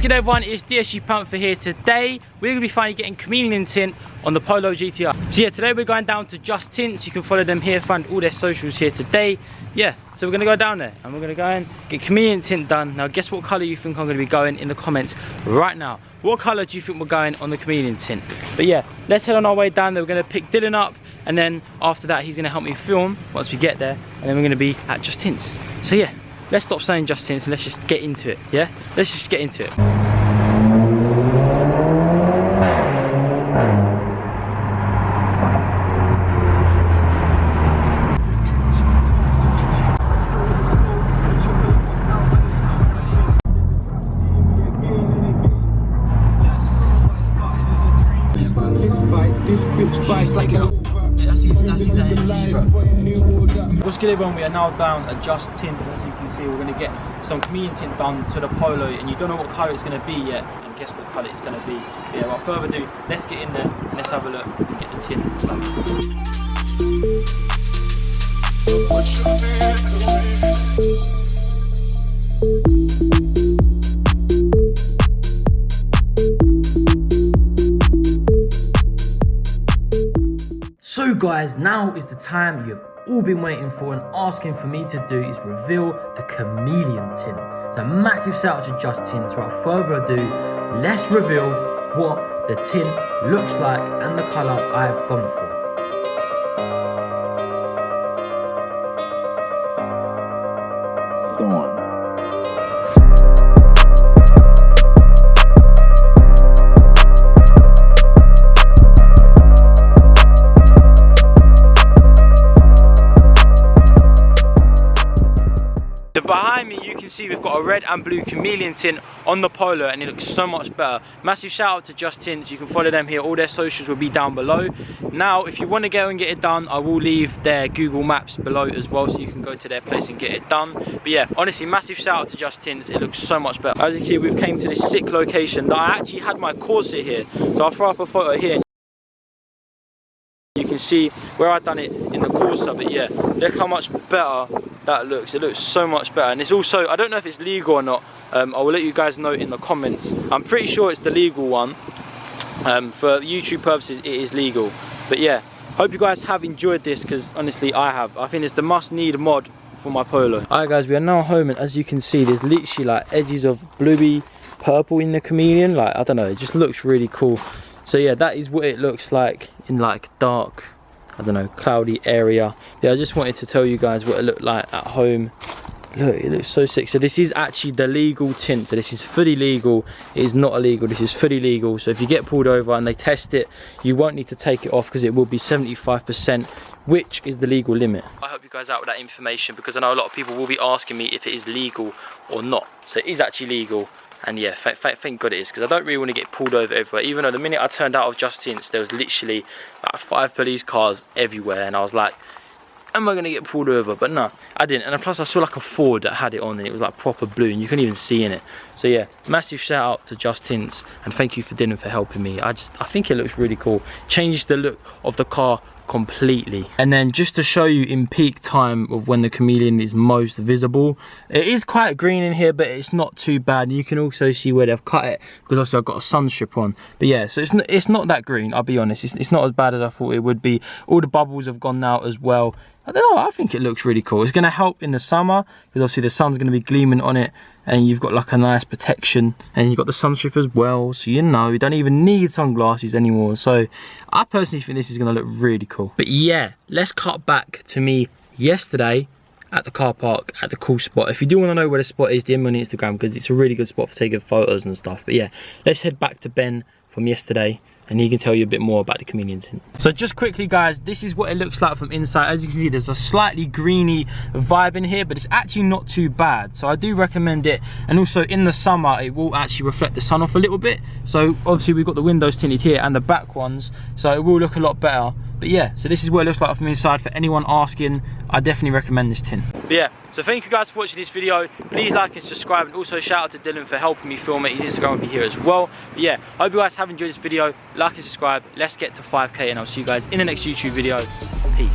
good everyone, it's DSG Panther here. Today we're going to be finally getting Chameleon Tint on the Polo GTR. So yeah, today we're going down to Just Tints. You can follow them here, find all their socials here today. Yeah, so we're going to go down there and we're going to go and get Chameleon Tint done. Now guess what colour you think I'm going to be going in the comments right now. What colour do you think we're going on the Chameleon Tint? But yeah, let's head on our way down there. We're going to pick Dylan up and then after that he's going to help me film once we get there, and then we're going to be at Just Tints. So yeah, let's stop saying Just Tints and let's just get into it, yeah? Let's just get into it. This bitch bites like a... What's good everyone, we are now down at Just Tint. As you can see, we're going to get some Chameleon Tint done to the Polo, and you don't know what colour it's going to be yet, and guess what colour it's going to be. Yeah, without further ado, let's get in there and let's have a look and get the tint done. So guys, now is the time you've all been waiting for and asking for me to do, is reveal the Chameleon Tint. So massive shout out to Just Tint. So without further ado, let's reveal what the tint looks like and the colour I've gone for. Storm. Behind me you can see we've got a red and blue Chameleon Tint on the Polo, and it looks so much better. Massive shout out to Just Tints. You can follow them here, all their socials will be down below. Now if you want to go and get it done, I will leave their Google Maps below as well, so you can go to their place and get it done. But yeah, honestly, massive shout out to Just Tints. It looks so much better. As you can see, we've came to this sick location that I actually had my Corsair here, so I'll throw up a photo here. You can see where I've done it in the Corsair, but yeah, look how much better that looks. It looks so much better, and it's also, I don't know if it's legal or not. I will let you guys know in the comments. I'm pretty sure it's the legal one. For YouTube purposes, it is legal. But yeah, hope you guys have enjoyed this, because honestly, I have. I think it's the must-need mod for my Polo. Alright guys, we are now home, and as you can see, there's literally like edges of bluey purple in the Chameleon. Like, I don't know, it just looks really cool. So yeah, that is what it looks like in like dark, I don't know, cloudy area. Yeah, I just wanted to tell you guys what it looked like at home. Look, it looks so sick. So this is actually the legal tint. So this is fully legal. It is not illegal. This is fully legal. So if you get pulled over and they test it, you won't need to take it off, because it will be 75%, which is the legal limit. I hope you guys out with that information, because I know a lot of people will be asking me if it is legal or not. So it is actually legal. And yeah, thank God it is, because I don't really want to get pulled over everywhere. Even though the minute I turned out of Just Tints, there was literally like 5 police cars everywhere, and I was like, am I going to get pulled over? But no, I didn't. And plus I saw like a Ford that had it on, and it was like proper blue, and you couldn't even see in it. So yeah, massive shout out to Just Tints, and thank you for Dylan for helping me. I think it looks really cool. Changes the look of the car completely. And then just to show you in peak time of when the Chameleon is most visible, it is quite green in here, but it's not too bad. You can also see where they've cut it, because obviously I've got a sun strip on. But yeah, so it's not that green, I'll be honest. It's not as bad as I thought it would be. All the bubbles have gone out as well. I don't know, I think it looks really cool. It's going to help in the summer, because obviously the sun's going to be gleaming on it, and you've got like a nice protection, and you've got the sun strip as well, so you know, you don't even need sunglasses anymore. So I personally think this is going to look really cool. But yeah, let's cut back to me yesterday at the car park at the cool spot. If you do want to know where the spot is, DM me on Instagram, because it's a really good spot for taking photos and stuff. But yeah, let's head back to Ben from yesterday, and he can tell you a bit more about the Chameleon Tint. So just quickly guys, this is what it looks like from inside. As you can see, there's a slightly greeny vibe in here, but it's actually not too bad. So I do recommend it. And also in the summer, it will actually reflect the sun off a little bit. So obviously we've got the windows tinted here and the back ones, so it will look a lot better. But yeah, so this is what it looks like from inside. For anyone asking, I definitely recommend this tint. But yeah, so thank you guys for watching this video. Please like and subscribe, and also shout out to Dylan for helping me film it. His Instagram will be here as well. But yeah, I hope you guys have enjoyed this video. Like and subscribe. Let's get to 5K, and I'll see you guys in the next YouTube video. Peace.